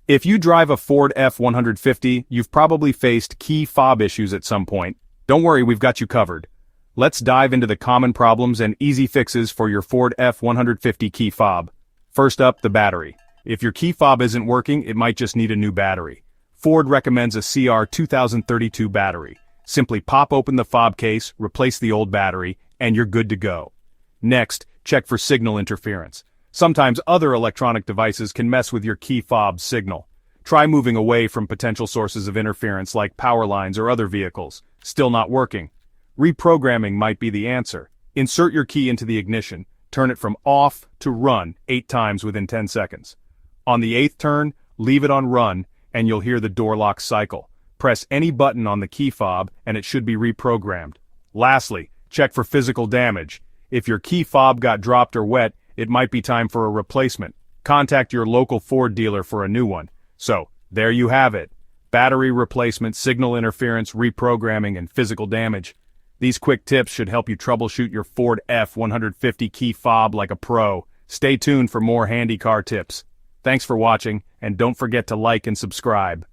If you drive a Ford F150, you've probably faced key fob issues at some point. Don't worry, we've got you covered. Let's dive into the common problems and easy fixes for your Ford F150 key fob. First up, the battery. If your key fob isn't working, it might just need a new battery. Ford recommends a CR 2032 battery. Simply pop open the fob case, replace the old battery, and you're good to go. Next, check for signal interference. Sometimes other electronic devices can mess with your key fob signal. Try moving away from potential sources of interference like power lines or other vehicles. Still not working? Reprogramming might be the answer. Insert your key into the ignition, turn it from off to run 8 times within 10 seconds. On the 8th turn, leave it on run, and you'll hear the door lock cycle. Press any button on the key fob, and it should be reprogrammed. Lastly, check for physical damage. If your key fob got dropped or wet, it might be time for a replacement. Contact your local Ford dealer for a new one. So, there you have it. Battery replacement, signal interference, reprogramming, and physical damage. These quick tips should help you troubleshoot your Ford F150 key fob like a pro. Stay tuned for more handy car tips. Thanks for watching, and don't forget to like and subscribe.